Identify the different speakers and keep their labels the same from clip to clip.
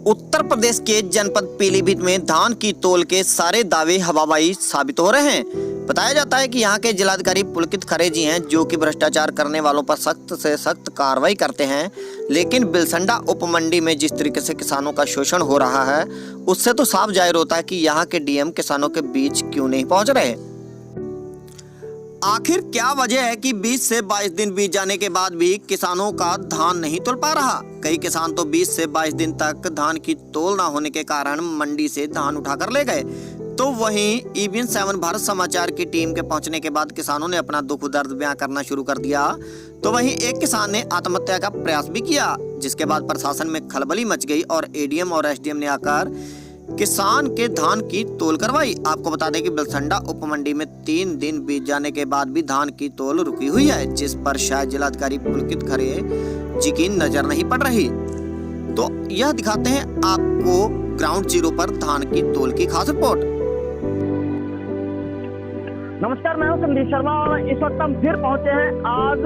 Speaker 1: उत्तर प्रदेश के जनपद पीलीभीत में धान की तौल के सारे दावे हवाबाजी साबित हो रहे हैं। बताया जाता है कि यहाँ के जिलाधिकारी पुलकित खरे जी हैं, जो कि भ्रष्टाचार करने वालों पर सख्त से सख्त कार्रवाई करते हैं। लेकिन बिलसंडा उपमंडी में जिस तरीके से किसानों का शोषण हो रहा है, उससे तो साफ जाहिर होता है कि यहाँ के डीएम किसानों के बीच क्यों नहीं पहुँच रहे। आखिर क्या वजह है कि 20 से 22 दिन बीत जाने के बाद भी किसानों का धान नहीं तोल पा रहा। कई किसान तो 20 से 22 दिन तक धान की तोल ना होने के कारण मंडी से धान उठाकर ले गए। तो वहीं EBN 7 भारत समाचार की टीम के पहुंचने के बाद किसानों ने अपना दुख दर्द बयां करना शुरू कर दिया। तो वहीं एक किसान ने आत्महत्या का प्रयास भी किया, जिसके बाद प्रशासन में खलबली मच गई और ADM और SDM ने आकर किसान के धान की तोल करवाई। आपको बता दें कि बिलसंडा उपमंडी में 3 दिन बीत जाने के बाद भी धान की तोल रुकी हुई है, जिस पर शायद जिलाधिकारी पुलकित खरे जी की नजर नहीं पड़ रही। तो यह दिखाते हैं आपको ग्राउंड जीरो पर धान की तोल की खास रिपोर्ट।
Speaker 2: नमस्कार, मैं हूं संदीप शर्मा और इस वक्त हम फिर पहुंचे हैं आज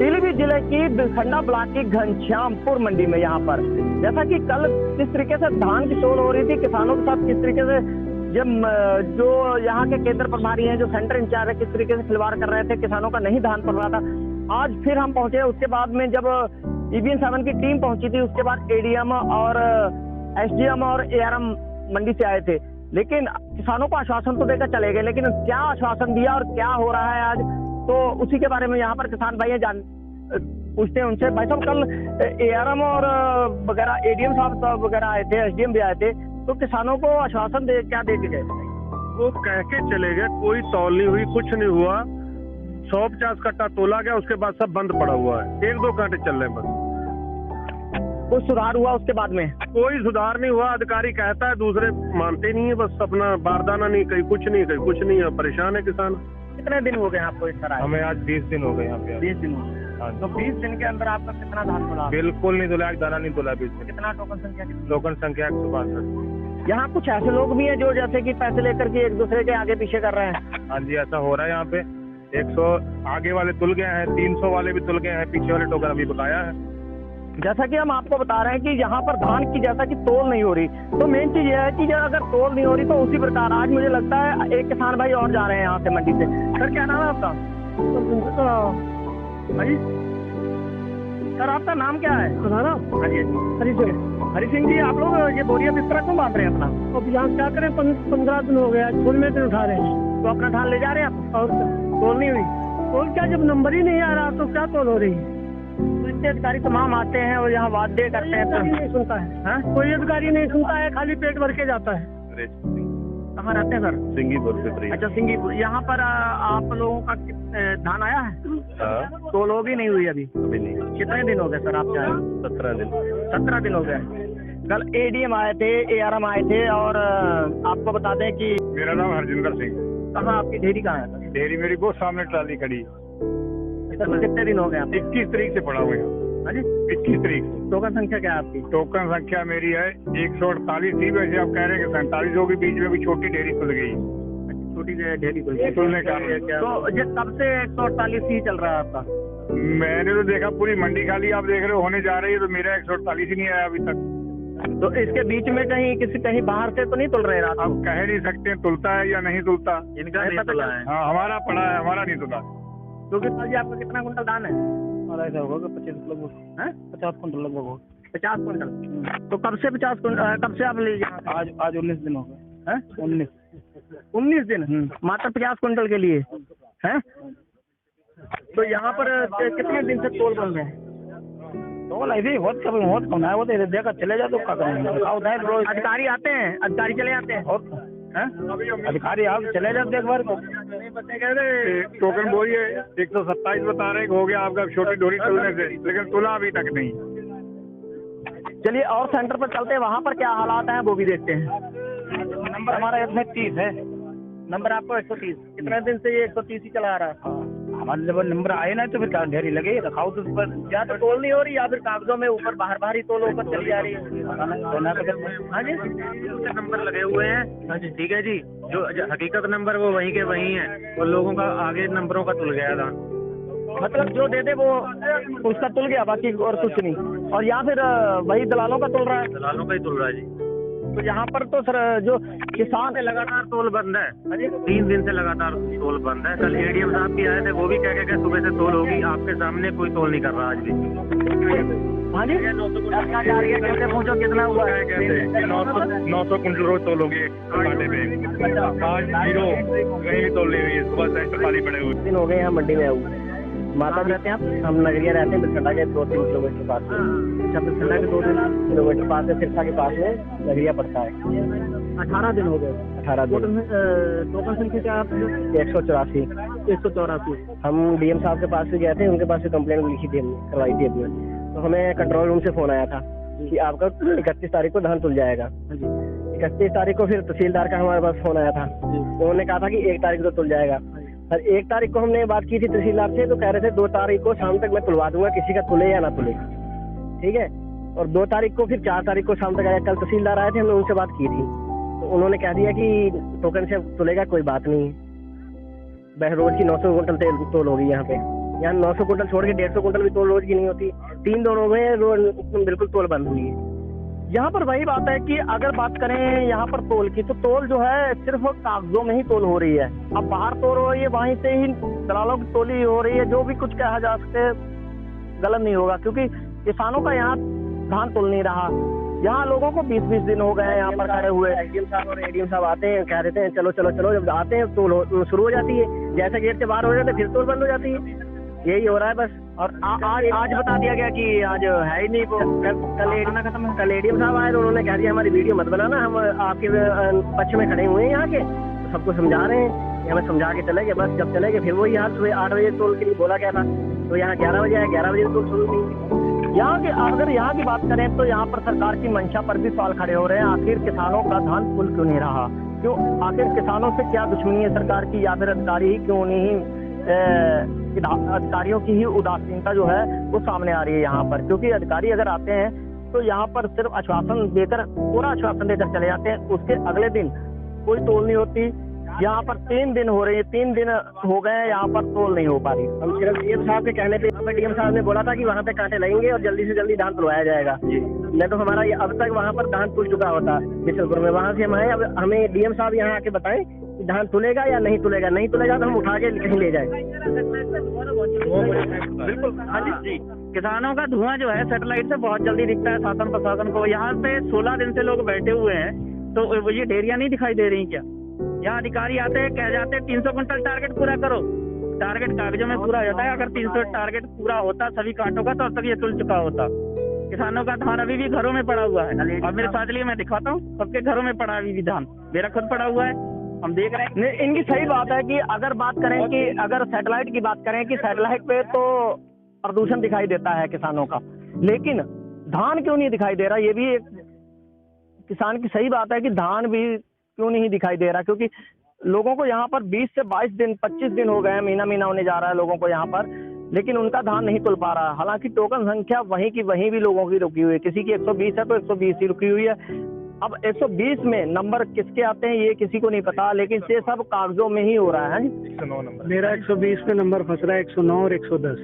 Speaker 2: पीलीभीत जिले की बिलसंडा ब्लॉक की घनश्यामपुर मंडी में। यहाँ पर जैसा कि कल किस तरीके से धान की तोल हो रही थी, किसानों के साथ किस तरीके से जो यहाँ के केंद्र प्रभारी हैं, जो सेंटर इंचार्ज है, किस तरीके से खिलवाड़ कर रहे थे, किसानों का नहीं धान पड़ रहा था। आज फिर हम पहुंचे। उसके बाद में जब EBN 7 की टीम पहुंची थी, उसके बाद ADM और SDM और ARM मंडी से आए थे। लेकिन किसानों को आश्वासन तो देकर चले गए, लेकिन क्या आश्वासन दिया और क्या हो रहा है आज, तो उसी के बारे में यहाँ पर किसान भाई पूछते हैं उनसे। भाई साहब, कल ARM और वगैरह ADM साहब वगैरह आए थे, SDM भी आए थे, तो किसानों को आश्वासन क्या दे के गए?
Speaker 3: वो कह के चले गए, कोई तौल नहीं हुई, कुछ नहीं हुआ। 150 कट्टा तोला गया, उसके बाद सब बंद पड़ा हुआ है। 1-2 कांटे चल रहे हैं बस।
Speaker 2: कुछ सुधार हुआ उसके बाद में?
Speaker 3: कोई सुधार नहीं हुआ। अधिकारी कहता है, दूसरे मानते नहीं है। बस अपना बारदाना नहीं, कहीं कुछ नहीं, कहीं कुछ नहीं है। परेशान है किसान।
Speaker 2: कितने दिन हो गए आपको इस तरह?
Speaker 3: हमें आज 20 दिन हो गए यहाँ पे।
Speaker 2: 20 दिन हो गए। तो 20 दिन के अंदर आपका कितना धान मिला?
Speaker 3: बिल्कुल नहीं तोला, दाना नहीं तोला 20 दिन।
Speaker 2: कितना टोकन संख्या?
Speaker 3: टोकन संख्या 162।
Speaker 2: यहाँ कुछ ऐसे लोग भी हैं जो जैसे कि पैसे लेकर के एक दूसरे के आगे पीछे कर रहे हैं।
Speaker 3: हाँ जी, ऐसा हो रहा है यहाँ पे। 100 आगे वाले तुल गए हैं, 300 वाले भी तुल गए हैं, पीछे वाले टोकन अभी बकाया है।
Speaker 2: जैसा कि हम आपको बता रहे हैं कि यहाँ पर धान की जैसा कि तोल नहीं हो रही, तो मेन चीज ये है कि अगर तोल नहीं हो रही तो उसी प्रकार आज मुझे लगता है एक किसान भाई और जा रहे हैं यहाँ से मंडी से। सर, क्या नाम है आपका? भाई सर, आपका नाम क्या है? हाँ जी, हरि सिंह जी। आप लोग ये बोरिया बिस्तरा क्यों बांध रहे हैं अपना?
Speaker 4: अब यहाँ क्या करें, 15 दिन हो गया, 16वें दिन उठा रहे हैं।
Speaker 2: तो अपना धान ले जा रहे हैं आप?
Speaker 4: और
Speaker 2: तोल नहीं हुई?
Speaker 4: तोल क्या, जब नंबर ही नहीं आ रहा तो क्या तोल हो रही है?
Speaker 2: तो इतने अधिकारी तमाम आते हैं और यहाँ वादे करते हैं,
Speaker 4: कोई नहीं सुनता है।
Speaker 2: हाँ?
Speaker 4: कोई अधिकारी नहीं सुनता है, खाली पेट भर के जाता है।
Speaker 2: कहाँ रहते हैं सर?
Speaker 3: सिंगीपुर से।
Speaker 2: अच्छा, सिंगीपुर। यहाँ पर आप लोगों का धान आया है? तोल होगी नहीं हुई अभी?
Speaker 3: अभी नहीं।
Speaker 2: कितने दिन हो गए सर आप जाए?
Speaker 3: 17 दिन।
Speaker 2: 17 दिन हो गए। कल ADM आए थे, ARM आए थे और आपको बता दें कि
Speaker 3: मेरा नाम हरजिंदर सिंह।
Speaker 2: कहाँ आपकी ढेरी कहाँ है?
Speaker 3: ढेरी मेरी बहुत सामने ट्राली खड़ी।
Speaker 2: कितने दिन हो गए आप?
Speaker 3: 21 तारीख से पड़ा हुआ है।
Speaker 2: हाँ जी,
Speaker 3: 21 तारीख।
Speaker 2: टोकन संख्या क्या है आपकी?
Speaker 3: टोकन संख्या मेरी है 148 थी। वैसे आप कह रहे हैं कि 47 होगी। बीच में भी छोटी ढेरी खुल गई।
Speaker 2: छोटी ढेरी खुल
Speaker 3: खुलने का
Speaker 2: तो ये कब से 148 ही चल रहा है आपका?
Speaker 3: मैंने तो देखा पूरी मंडी खाली आप देख रहे हो होने जा रही है, तो मेरा 148 ही नहीं आया अभी तक।
Speaker 2: तो इसके बीच में कहीं बाहर से तो नहीं तुल रहे?
Speaker 3: आप कह नहीं सकते तुलता है या नहीं तुलता।
Speaker 2: इनका नहीं तुला है।
Speaker 3: हाँ, हमारा पड़ा है, हमारा नहीं तुला।
Speaker 2: तो जी आपका कितना कुंटल धान है?
Speaker 4: और ऐसा होगा 25 लगभग, 50 कुंटल लगभग होगा।
Speaker 2: 50 कुंटल। तो कब से 50 कुंटल, कब से आप लीजिए?
Speaker 4: आज 19 दिन हो गए।
Speaker 2: 19 दिन मात्र 50 कुंटल के लिए है? तो यहाँ पर कितने दिन से तोल बन रहे हैं?
Speaker 4: तोल ऐसे बहुत कम है, वो तो देखा चले जाए तो क्या करेंगे।
Speaker 2: अधिकारी आते हैं, अधिकारी चले जाते हैं और
Speaker 4: अधिकारी आप चले जाते एक बार।
Speaker 3: टोकन बोरी है 127 बता रहे हो गया आपका छोटी डोरी तुलने से, लेकिन तुला अभी तक नहीं।
Speaker 2: चलिए और सेंटर पर चलते हैं, वहाँ पर क्या हालात हैं वो भी देखते हैं।
Speaker 4: नंबर हमारा 130 है।
Speaker 2: नंबर आपको 130? कितने दिन से ये 130 ही चला आ रहा है?
Speaker 4: हमारे जब नंबर आए ना तो फिर ढेरी लगे रखाओ तो पर
Speaker 2: या तो तोल नहीं हो रही या फिर कागजों में ऊपर बाहर ही तोल ऊपर चली जा रही है। हाँ जी,
Speaker 5: नंबर लगे हुए हैं। हाँ जी, ठीक है जी। जो हकीकत नंबर वो वहीं के वहीं है और लोगों का आगे नंबरों का तुल गया था।
Speaker 2: मतलब जो दे दे वो उसका तुल गया, बाकी और कुछ नहीं। और यहाँ फिर वही दलालों का तुल रहा है।
Speaker 5: दलालों का ही तुल रहा है जी।
Speaker 2: तो यहाँ पर तो सर जो किसान
Speaker 5: से लगातार तोल बंद है, 3 दिन से लगातार तोल बंद है। कल एडीएम साहब भी आए थे, वो भी कह के सुबह से तोल होगी, आपके सामने कोई तोल नहीं कर रहा आज भी।
Speaker 2: हाँ जी, कैसे पहुँचो, कितना हुआ है?
Speaker 3: कहते 900 कुंटल रोज तोल होगी कांटे पे। आज जीरो, कहीं भी तोल नहीं हुई है। सुबह सेंटर खाली पड़े हुए।
Speaker 2: दिन हो गए यहाँ मंडी में आए। माता रहते हैं आप? हम नगरिया रहते हैं, बिरखंडा के 2-3 किलोमीटर पास में। अच्छा, बिरखंडा के 2-3 किलोमीटर पास में सिरसा के पास में नगरिया पड़ता है। 18 दिन हो गए। 18 दिन। टोकन संख्या क्या आप? 184। 184। हम डीएम साहब के पास भी गए थे, उनके पास भी कंप्लेंट लिखी थी, हमने करवाई थी अपने। तो हमें कंट्रोल रूम से फोन आया था कि आपका 31 तारीख को धान तुल जाएगा। 31 तारीख को फिर तहसीलदार का हमारे पास फोन आया था, उन्होंने कहा था कि 1 तारीख को तुल जाएगा। और 1 तारीख को हमने बात की थी तहसीलदार से, तो कह रहे थे 2 तारीख को शाम तक मैं तुलवा दूंगा, किसी का तुले या ना तुले। ठीक है। और 2 तारीख को, फिर 4 तारीख को शाम तक आया। कल तहसीलदार आए थे, हमने उनसे बात की थी, तो उन्होंने कह दिया कि टोकन से तुलेगा, कोई बात नहीं। रोज की 900 कुंटल तेल तोल होगी यहाँ पे। यहाँ 900 कुंटल छोड़ के 150 कुंटल भी तोल रोज की नहीं होती। 3 दिनों में रोज बिल्कुल तोल बंद हुई है। यहाँ पर वही बात है कि अगर बात करें यहाँ पर तोल की, तो तोल जो है सिर्फ कागजों में ही तोल हो रही है। अब बाहर तोल हो रही है, वहीं से ही दलालों की तोली हो रही है। जो भी कुछ कहा जा सके गलत नहीं होगा, क्योंकि किसानों का यहाँ धान तोल नहीं रहा। यहाँ लोगों को 20-20 दिन हो गए हैं यहाँ पर खड़े हुए। एडीएम साहब और एडीएम साहब आते हैं, कह देते हैं चलो चलो चलो, जब आते हैं तोल शुरू हो जाती है। जैसे गेट से बाहर हो जाते फिर तोल बंद हो जाती है। यही हो रहा है बस। और आज बता दिया गया कि आज है ही नहीं। कल एडीएम साहब आए तो उन्होंने कह दिया हमारी वीडियो मत बनाना, हम आपके पक्ष में खड़े हुए हैं यहाँ के, तो सबको समझा रहे हैं। हमें समझा के चले गए, बस जब चले गए फिर वही हाल। सुबह 8 बजे तोल के लिए बोला गया था, तो यहाँ 11 बजे आया, 11 बजे तोल शुरू नहीं। यहाँ के अगर यहाँ की बात करें तो यहाँ पर सरकार की मंशा पर भी सवाल खड़े हो रहे हैं। आखिर किसानों का धान तुल क्यों नहीं रहा? क्यों? आखिर किसानों से क्या दुश्मनी है सरकार की, या फिर अधिकारी ही क्यों नहीं? अधिकारियों की ही उदासीनता जो है वो सामने आ रही है यहाँ पर। क्योंकि अधिकारी अगर आते हैं तो यहाँ पर सिर्फ आश्वासन देकर, पूरा आश्वासन देकर चले जाते हैं, उसके अगले दिन कोई तोल नहीं होती। यहाँ पर 3 दिन हो रहे हैं, 3 दिन हो गए हैं, यहाँ पर तोल नहीं हो पा रही। हम सिर्फ डीएम साहब के कहने पे, डीएम साहब ने बोला था कि वहाँ पे कांटे लगेंगे और जल्दी से जल्दी धान तुलवाया जाएगा। नहीं तो हमारा ये अब तक वहाँ पर धान तुल चुका होता बिशनपुर में। वहाँ से हम आए, अब हमें डीएम साहब यहाँ आके बताएं धान तुलेगा या नहीं तुलेगा। नहीं तुलेगा तो हम उठा के कहीं ले जाएंगे। बिल्कुल। हाँ जी, किसानों का धुआं जो है सैटेलाइट से बहुत जल्दी दिखता है शासन प्रशासन को। यहाँ पे 16 दिन से लोग बैठे हुए हैं, तो ये ढेरियां नहीं दिखाई दे रही क्या? यहाँ अधिकारी आते हैं, कह जाते हैं 300 कुंटल टारगेट पूरा करो। टारगेट कागजों में पूरा हो जाता है। अगर 300 टारगेट पूरा होता सभी कांटों का, तो अब तक ये तुल चुका होता। किसानों का धान अभी भी घरों में पड़ा हुआ है। और मेरे साथ लिए मैं दिखाता हूँ, सबके घरों में पड़ा अभी भी धान। मेरा खुद पड़ा हुआ है, हम देख रहे हैं। इनकी सही बात है कि अगर बात करें कि अगर सैटेलाइट की बात करें कि सैटेलाइट पे तो प्रदूषण दिखाई देता है किसानों का, लेकिन धान क्यों नहीं दिखाई दे रहा? ये भी एक किसान की सही बात है कि धान भी क्यों नहीं दिखाई दे रहा। क्योंकि लोगों को यहाँ पर 20 से 22 दिन, 25 दिन हो गए हैं, महीना होने जा रहा है लोगों को यहाँ पर, लेकिन उनका धान नहीं तुल पा रहा। हालांकि टोकन संख्या वहीं की वहीं भी लोगों की रुकी हुई है। किसी की 120 है तो 120 ही रुकी हुई है। अब 120 में नंबर किसके आते हैं ये किसी को नहीं पता, लेकिन ये सब कागजों में ही हो रहा है।
Speaker 3: 109 नंबर मेरा 120 पे नंबर फंस रहा है। 109 और 110।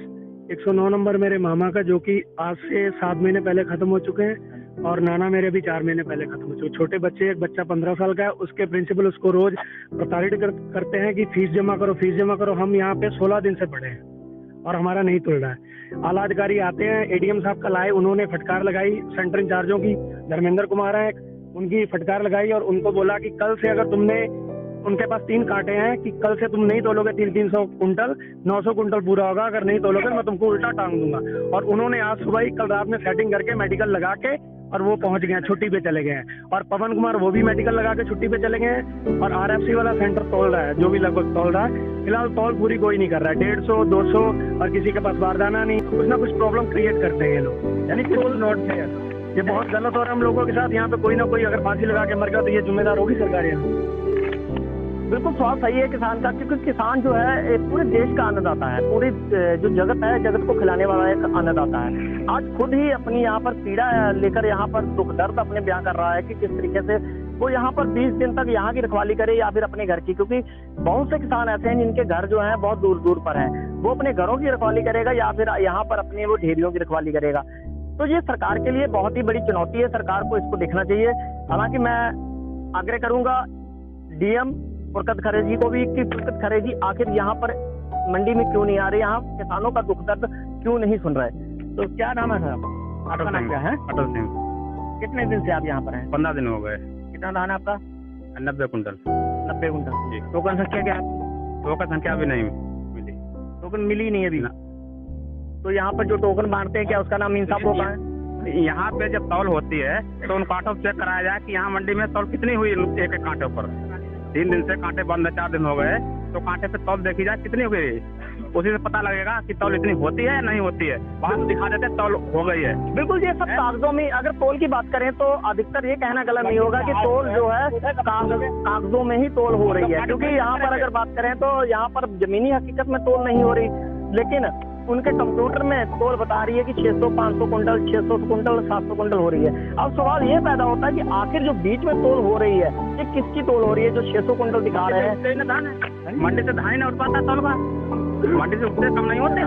Speaker 3: 109 नंबर मेरे मामा का, जो कि आज से 7 महीने पहले खत्म हो चुके हैं, और नाना मेरे भी 4 महीने पहले खत्म हो चुके। छोटे बच्चे, एक बच्चा 15 साल का है, उसके प्रिंसिपल उसको रोज प्रताड़ित करते हैं कि फीस जमा करो, फीस जमा करो। हम यहाँ पे 16 दिन से पड़े हैं और हमारा नहीं तुल रहा है। आला अधिकारी आते हैं, एडीएम साहब कल आए, उन्होंने फटकार लगाई सेंटर इंचार्जों की, धर्मेंद्र कुमार है, उनकी फटकार लगाई और उनको बोला कि कल से अगर तुमने, उनके पास 3 कांटे हैं, कि कल से तुम नहीं तोलोगे 300 कुंटल, 900 कुंटल पूरा होगा। अगर नहीं तोलोगे मैं तुमको उल्टा टांग दूंगा। और उन्होंने आज सुबह ही, कल रात में सेटिंग करके मेडिकल लगा के, और वो पहुंच गए, छुट्टी पे चले गए हैं। और पवन कुमार वो भी मेडिकल लगा के छुट्टी पे चले गए हैं। और आरएफसी वाला सेंटर तोल रहा है, जो भी लगभग तोल रहा है। फिलहाल तोल पूरी कोई नहीं कर रहा है। 150, 200, और किसी के पास बारदाना नहीं। कुछ ना कुछ प्रॉब्लम क्रिएट करते हैं ये लोग, यानी तोल नॉट फेयर। ये बहुत गलत हो रहा है हम लोगों के साथ। यहाँ पे कोई ना कोई अगर फांसी लगा के मर गया तो ये जिम्मेदार होगी सरकार यहाँ। बिल्कुल सवाल सही है किसान का, क्योंकि किसान जो है एक पूरे देश का अन्नदाता है। पूरी जो जगत है, जगत को खिलाने वाला एक अन्नदाता है। आज खुद ही अपनी यहाँ पर पीड़ा लेकर यहाँ पर दुख दर्द अपने बयां कर रहा है कि किस तरीके से
Speaker 2: वो यहाँ पर 20 दिन तक यहाँ की रखवाली करे या फिर अपने घर की, क्योंकि बहुत से किसान ऐसे हैं जिनके घर जो हैं बहुत दूर दूर पर हैं। वो अपने घरों की रखवाली करेगा या फिर यहाँ पर अपने वो ढेरियों की रखवाली करेगा। तो ये सरकार के लिए बहुत ही बड़ी चुनौती है, सरकार को इसको देखना चाहिए। हालांकि मैं आग्रह करूंगा डीएम पुलकित खरे जी को भी कि पुलकित खरे जी आखिर यहाँ पर मंडी में क्यों नहीं आ रहे, यहाँ किसानों का दुख दर्द क्यों नहीं सुन रहे। तो क्या नाम है सर आपका? नाम क्या है?
Speaker 5: अटल सिंह।
Speaker 2: कितने दिन से आप यहाँ पर हैं?
Speaker 5: 15 दिन हो गए।
Speaker 2: कितना धान है आपका?
Speaker 5: 90 कुंटल।
Speaker 2: 90 कुंटल।
Speaker 5: जी।
Speaker 2: टोकन संख्या क्या है आपकी?
Speaker 5: टोकन संख्या भी नहीं मिली।
Speaker 2: टोकन मिली नहीं अभी? तो यहाँ पर जो टोकन बांटते हैं क्या उसका नाम इंसाफ होता है?
Speaker 5: यहाँ पे जब तौल होती है तो उन कांटों को चेक कराया जाए कि यहाँ मंडी में तौल कितनी हुई एक एक कांटे पर। 3 दिन से कांटे बंद है, 4 दिन हो गए, तो कांटे पे तौल देखी जाए कितनी हो गई, उसी से पता लगेगा कि तौल इतनी होती है या नहीं होती है। बाद में दिखा देते तौल हो गई है।
Speaker 2: बिल्कुल, ये सब कागजों में, अगर तोल की बात करें तो अधिकतर ये कहना गलत नहीं होगा कि तोल जो है कागजों में ही तोल हो रही है, क्योंकि यहाँ पर अगर बात करें तो यहाँ पर जमीनी हकीकत में तोल नहीं हो रही, लेकिन उनके कंप्यूटर में तोल बता रही है कि 600, 500 कुंटल, 600 कुंटल, 700 कुंटल हो रही है। अब सवाल ये पैदा होता है कि आखिर जो बीच में तोल हो रही है ये किसकी तोल हो रही है जो 600 कुंटल दिखा रहे हैं?
Speaker 5: मंडी से धान नहीं उठ पाता तौल का, मंडी से उठते कम नहीं होते।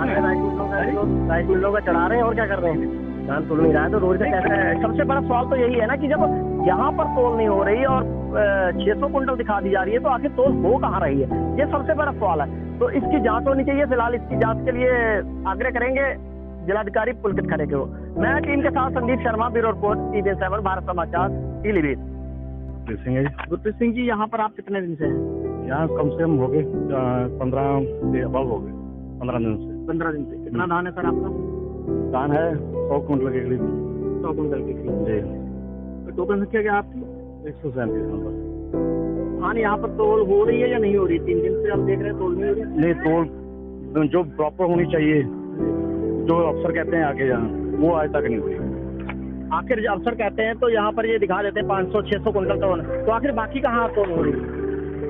Speaker 2: राइस मिलों का चढ़ा रहे हैं और क्या कर रहे हैं, धान तोल नहीं रहा है तो रोज का कैसे है? सबसे बड़ा सवाल तो यही है ना कि जब यहाँ पर तोल नहीं हो रही और 600 कुंटल दिखा दी जा रही है तो आखिर तोल हो कहाँ रही है, ये सबसे बड़ा सवाल है। तो इसकी जांच होनी चाहिए। फिलहाल इसकी जांच के लिए आग्रह करेंगे जिलाधिकारी पुलकित खरे को। मैं टीम के साथ Sandeep Sharma, bureau report TVN7 Bharat समाचार पीलीभीत। गुरप्रीत सिंह जी, यहाँ पर आप कितने दिन से हैं?
Speaker 6: यहाँ कम से कम हो गए 15 से अबव हो गए, 15 दिन से।
Speaker 2: 15 दिन से। कितना धान है सर आपका?
Speaker 6: धान है 100 कुंटल के करीब।
Speaker 2: 100 कुंटल के करीब।
Speaker 6: जी।
Speaker 2: टोकन संख्या क्या आपकी?
Speaker 6: 137 नंबर।
Speaker 2: धान यहाँ पर तोल हो रही है या नहीं हो रही? 3 दिन से आप देख रहे हैं तोल नहीं हो रही।
Speaker 6: नहीं, तोल जो प्रॉपर होनी चाहिए, जो अफसर कहते हैं आगे यहाँ, वो आज तक नहीं हुई।
Speaker 2: आखिर जो अफसर कहते हैं तो यहाँ पर ये दिखा देते हैं 500, 600 कुंटल तोल, तो आखिर बाकी कहाँ तोल हो रही है?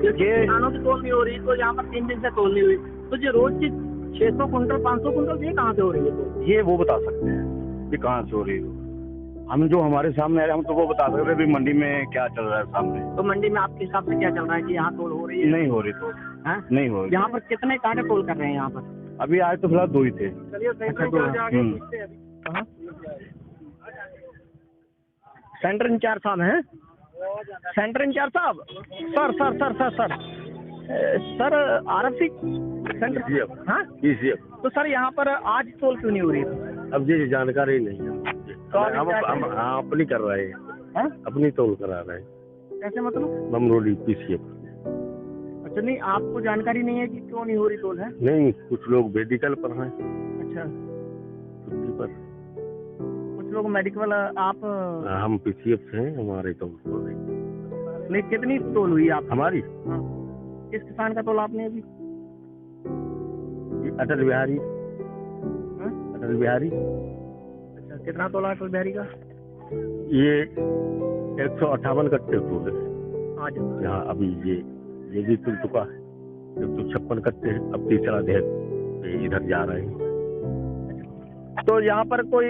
Speaker 2: ये किसानों की तोल नहीं हो रही, तो यहाँ पर 3 दिन से तोल नहीं हुई, तो ये रोज की 600 कुंटल, 500 कुंटल ये कहाँ से हो रही है तोल?
Speaker 6: ये वो बता सकते हैं कि कहाँ से हो रही है। हम जो हमारे सामने आ रहे हैं हम तो वो बता सकते हैं भी मंडी में क्या चल रहा है सामने।
Speaker 2: तो मंडी में आपके हिसाब से क्या चल रहा है कि यहाँ तोल हो रही है?
Speaker 6: नहीं हो रही तो नहीं हो रही।
Speaker 2: यहाँ पर कितने कांटे तोल कर रहे हैं यहाँ पर?
Speaker 6: अभी आज तो फिलहाल 2 ही थे।
Speaker 2: सेंटर इंचार्ज साहब हैं? सेंटर इंचार्ज साहब, सर RFC सेंटर। हाँ, तो सर यहाँ पर आज तोल क्यों नहीं हो रही है?
Speaker 6: अब ये जानकारी नहीं है। हम अपनी कर रहे हैं।
Speaker 2: हाँ?
Speaker 6: अपनी तोल करा रहे हैं।
Speaker 2: कैसे मतलब?
Speaker 6: बमरोडी PCF।
Speaker 2: अच्छा, नहीं आपको जानकारी नहीं है कि क्यों नहीं हो रही तोल है?
Speaker 6: नहीं, कुछ लोग मेडिकल पर हैं,
Speaker 2: अच्छा,
Speaker 6: छुट्टी पर।
Speaker 2: कुछ लोग मेडिकल, आप?
Speaker 6: हम PCF हैं, हमारे तो
Speaker 2: नहीं, कितनी तोल हुई आप?
Speaker 6: हमारी।
Speaker 2: हाँ, किस किसान का तोल आपने अभी?
Speaker 6: अटल बिहारी।
Speaker 2: हाँ?
Speaker 6: अटल बिहारी।
Speaker 2: अच्छा, कितना तोला अटल बिहारी का?
Speaker 6: ये 158 कट्टे तोल है
Speaker 2: आज
Speaker 6: यहाँ। अभी ये भी तुल चुका है। 156 कट्टे हैं, अब तीसरा देह इधर जा रहे हैं।
Speaker 2: तो यहाँ पर कोई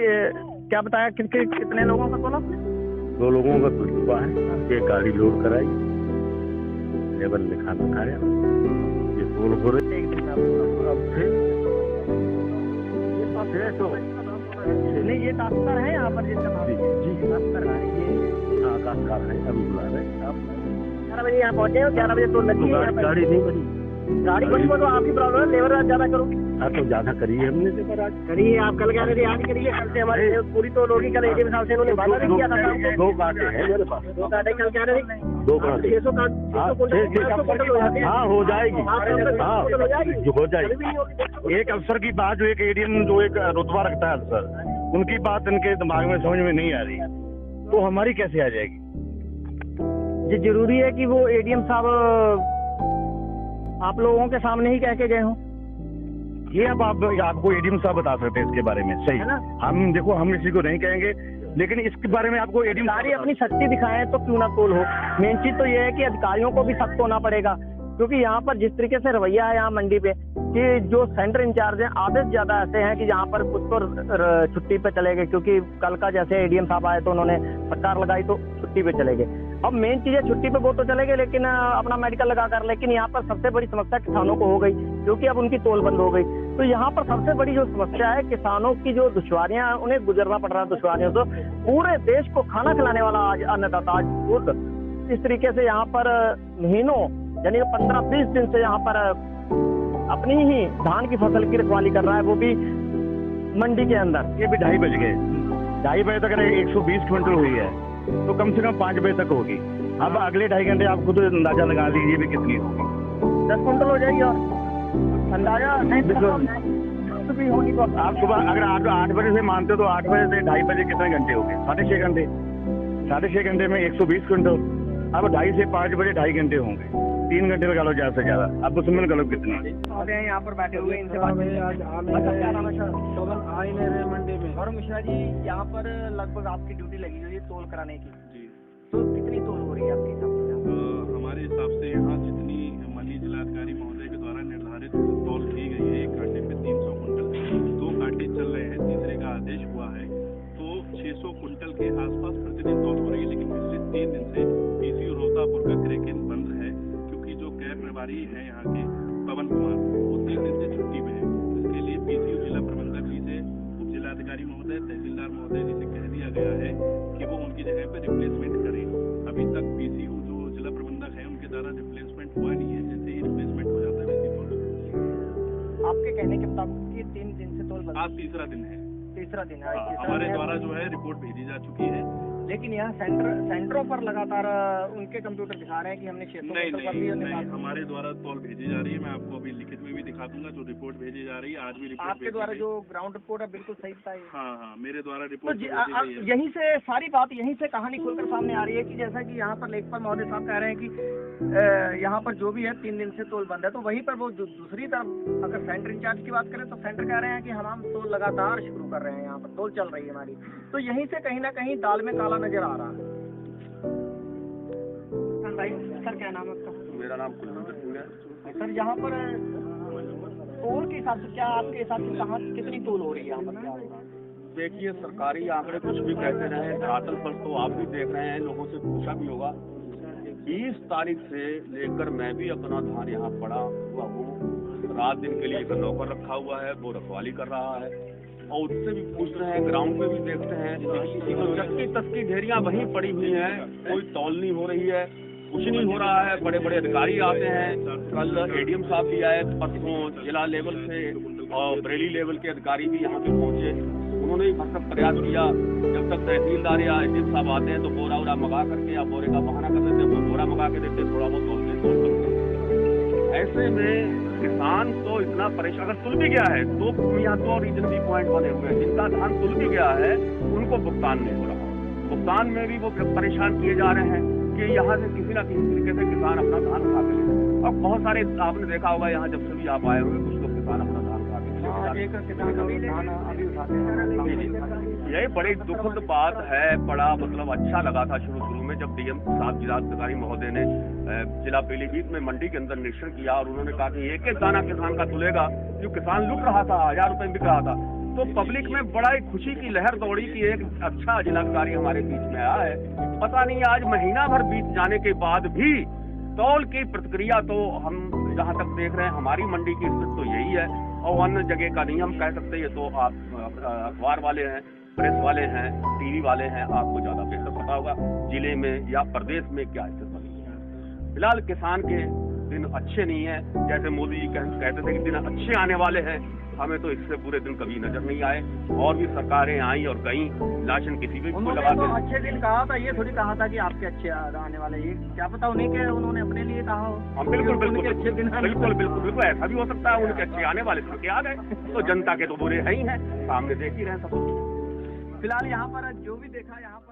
Speaker 2: क्या बताया कितने लोगों का तोला?
Speaker 6: 2 लोगों का तुल चुका है। एक गाड़ी लोड कराई, लेबर ने खाना खाया, ये तोल हो रहे।
Speaker 2: एक दिन अब नहीं, ये काश्तकार है यहाँ पर
Speaker 6: जी
Speaker 2: काश्तकार है ये।
Speaker 6: हाँ, काश्तकार है, अभी बुला रहे हैं। आप
Speaker 2: 11 बजे यहाँ पहुँचे हो, 11 बजे तोल लगी है।
Speaker 6: गाड़ी नहीं बनी।
Speaker 2: गाड़ी बनी तो आपकी प्रॉब्लम है, लेबर ज्यादा करोगे।
Speaker 6: हाँ, तो ज्यादा करी है हमने लेबर आज।
Speaker 2: करिए, आप कल कह रहे थे आज ही करिए, कल से हमारे पूरी तो लोगी। कल ADM साहब से इन्होंने वादा नहीं किया था काम को।
Speaker 6: 2 कांटे हैं मेरे पास।
Speaker 2: 2 कांटे कल कह रहे थे
Speaker 6: 2 कांटे।
Speaker 2: 600 कुंटल हो जाते हैं।
Speaker 6: हाँ, हो जाएगी।
Speaker 2: हाँ,
Speaker 6: हाँ,
Speaker 2: हो जाएगी।
Speaker 6: हो जाएगी। एक अफसर की बात, जो एक ADM जो एक रुतबा रखता है अफसर, उनकी बात इनके दिमाग में समझ में नहीं आ रही, तो हमारी कैसे आ जाएगी?
Speaker 2: ये जरूरी है कि वो ADM साहब आप लोगों के सामने ही कह के गए हों।
Speaker 6: ये अब आपको ADM साहब बता सकते हैं इसके बारे में, सही
Speaker 2: है ना?
Speaker 6: हम देखो, हम इसी को नहीं कहेंगे, लेकिन इसके बारे में आपको ADM
Speaker 2: अधिकारी अपनी शक्ति दिखाएं तो क्यों ना तोल हो। मेन चीज तो ये है कि अधिकारियों को भी सख्त होना पड़ेगा, क्योंकि यहाँ पर जिस तरीके से रवैया है यहाँ मंडी पे, कि जो सेंटर इंचार्ज हैं आधे से ज्यादा ऐसे हैं कि यहाँ पर कुछ तो छुट्टी पे चले गए, क्योंकि कल का जैसे एडीएम साहब आए तो उन्होंने सरकार लगाई तो छुट्टी पे चले गए। अब मेन चीज है छुट्टी पे वो तो चले गए लेकिन अपना मेडिकल लगा कर, लेकिन यहाँ पर सबसे बड़ी समस्या किसानों को हो गई, क्योंकि अब उनकी तोल बंद हो गई। तो यहाँ पर सबसे बड़ी जो समस्या है किसानों की जो दुश्वारियां, उन्हें गुजरना पड़ रहा है दुश्वारियों से। पूरे देश को खाना खिलाने वाला आज अन्नदाता, आज खुद इस तरीके से यहाँ पर महीनों यानी 15-20 दिन से यहाँ पर अपनी ही धान की फसल की रखवाली कर रहा है, वो भी मंडी के अंदर।
Speaker 6: ये भी 2:30 बज गए, 2:30 बजे तक 120 क्विंटल हुई है, तो कम से कम 5 बजे तक होगी। अब अगले 2.5 घंटे आप खुद अंदाजा लगा लीजिए भी कितनी होगी।
Speaker 2: 10 क्विंटल हो जाएगी और अंदाजा नहीं तो भी होगी। तो
Speaker 6: आप सुबह अगर 8 बजे से मानते हो तो 8 बजे से 2:30 बजे कितने घंटे हो गए? 6.5 घंटे। 6.5 घंटे में 120 क्विंटल। अब 2:30 से 5 बजे 2.5 घंटे होंगे, 3 घंटे लगा लो ज्यादा से ज्यादा। अब उसमें लगा लो कितनी।
Speaker 2: यहाँ पर बैठे हुए इनसे बात क्या नाम है सर? मंडी में। और मिश्रा जी, यहाँ पर लगभग आपकी ड्यूटी लगी हुई है तोल कराने की, तो कितनी तोल हो रही है आपके हिसाब से?
Speaker 7: हमारे हिसाब से यहाँ जितनी मंडी जिलाधिकारी महोदय के द्वारा निर्धारित तौल की गई है, एक कांटे पे 300 कुंटल, 2 कांटे चल रहे हैं, तीसरे का आदेश हुआ है, तो 600 कुंटल के आसपास प्रतिदिन तौल हो रही है। लेकिन पिछले 3 दिन से पीसीयू रोहतापुर का क्रैकिंग बंद है, क्योंकि जो कैब प्रभारी है यहाँ के पवन कुमार, वो 3 दिन से छुट्टी पे है। इसके लिए पीसीयू जिला प्रबंधक जी से, उप जिलाधिकारी महोदय, तहसीलदार महोदय जी से कह दिया गया है कि वो उनकी जगह पे रिप्लेसमेंट करें। अभी तक पीसीयू जो जिला प्रबंधक है उनके द्वारा रिप्लेसमेंट हुआ नहीं है, जैसे ही रिप्लेसमेंट हो जाता है वैसे ही तोल।
Speaker 2: आपके कहने के मुताबिक ये 3 दिन से तोल बंद,
Speaker 7: आज तीसरा दिन है।
Speaker 2: तीसरा दिन है।
Speaker 7: हमारे द्वारा जो है रिपोर्ट भेजी जा चुकी है,
Speaker 2: लेकिन यहाँ सेंटरों पर लगातार उनके कंप्यूटर दिखा रहे हैं कि हमने 600
Speaker 7: नहीं, हमारे द्वारा तौल भेजी जा रही है। मैं आपको अभी लिखित में भी दिखा दूंगा जो रिपोर्ट भेजी जा रही है। आज भी रिपोर्ट
Speaker 2: आपके द्वारा जो ग्राउंड रिपोर्ट है बिल्कुल सही था ये।
Speaker 7: हाँ, मेरे द्वारा
Speaker 2: तो
Speaker 7: रिपोर्ट
Speaker 2: यहीं से सारी बात, यहीं से कहानी खुलकर सामने आ रही है कि जैसा कि यहाँ पर लेखपाल महोदय साहब कह रहे हैं कि यहाँ पर जो भी है 3 दिन से तोल बंद है, तो वहीं पर वो दूसरी तरफ अगर सेंटर इंचार्ज की बात करें तो सेंटर कह रहे हैं कि हम तोल लगातार शुरू कर रहे हैं, यहाँ पर तोल चल रही है हमारी। तो यहीं से कहीं ना कहीं दाल में काला नजर आ रहा है। सर क्या नाम है आपका?
Speaker 6: मेरा नाम कुलविंदर सिंह है।
Speaker 2: सर यहाँ पर तोल के हिसाब से क्या, आपके हिसाब से कहाँ कितनी तोल हो रही है यहाँ पर, क्या होगा?
Speaker 8: देखिए, सरकारी आंकड़े कुछ भी कहते रहे, धरातल पर तो आप भी देख रहे हैं, लोगों से पूछा भी होगा। 20 तारीख से लेकर मैं भी अपना धान यहाँ पड़ा हुआ हूँ। रात दिन के लिए एक नौकर रखा हुआ है, वो रखवाली कर रहा है, और उससे भी पूछ रहे हैं, ग्राउंड पे भी देखते हैं तो चक्की तस्की ढेरियाँ वहीं पड़ी हुई हैं, कोई तौल नहीं हो रही है, कुछ नहीं हो रहा है। बड़े बड़े अधिकारी आते हैं, कल एडीएम साहब भी आए, परसों जिला लेवल से और बरेली लेवल के अधिकारी भी यहाँ पे पहुँचे, उन्होंने भी भरसक प्रयास किया। जब तक तहसीलदार या एडीएम साहब आते हैं तो बोरा वोरा मंगा करके या बोरे का बहाना कर देते, वो बोरा मंगा के देते, थोड़ा बहुत तोल सकते। ऐसे में किसान तो इतना परेशान, अगर तुल भी गया है तो यहाँ 2 रीजनली पॉइंट बने हुए हैं। जिनका धान तुल भी गया है उनको भुगतान नहीं हो रहा, भुगतान में भी वो परेशान किए जा रहे हैं कि यहाँ से किसी न किसी तरीके से किसान अपना धान उठा के ले। और बहुत सारे आपने देखा होगा यहाँ जब से भी आप आए होंगे, कुछ लोग किसान अपना धान उठा के ले। यही बड़ी दुखद बात है। बड़ा मतलब अच्छा लगा था शुरू में जब डीएम साहब जिलाधिकारी महोदय ने जिला पीलीभीत में मंडी के अंदर निरीक्षण किया और उन्होंने कहा कि एक दाना किसान का तुलेगा, जो किसान लुट रहा था, 1000 रुपए बिक रहा था। तो पब्लिक में बड़ा एक खुशी की लहर दौड़ी कि एक अच्छा जिलाधिकारी हमारे बीच में आया है। पता नहीं आज महीना भर बीत जाने के बाद भी तौल की प्रतिक्रिया तो हम जहाँ तक देख रहे हैं हमारी मंडी की स्थिति तो यही है, और अन्य जगह का नहीं हम कह सकते। ये तो आप अखबार वाले हैं, प्रेस वाले हैं, टीवी वाले हैं, आपको ज्यादा बेहतर पता होगा जिले में या प्रदेश में क्या स्थिति बनी है। फिलहाल किसान के दिन अच्छे नहीं है। जैसे मोदी जी कहते थे कि दिन अच्छे आने वाले हैं, हमें तो इससे बुरे दिन कभी नजर नहीं आए। और भी सरकारें आई और गई, लाशन किसी भी को लगा
Speaker 2: तो अच्छे दिन कहा था, ये थोड़ी कहा था कि आपके अच्छे आने वाले, ये क्या पता उन्हीं के उन्होंने अपने लिए कहा हो।
Speaker 8: हम बिल्कुल बिल्कुल
Speaker 2: अच्छे दिन
Speaker 8: बिल्कुल ऐसा भी हो सकता है, उनके अच्छे आने वाले सबके आ गए, तो जनता के तो बुरे है ही हैं, सामने देख ही रहे सब।
Speaker 2: फिलहाल यहाँ पर जो भी देखा यहाँ पर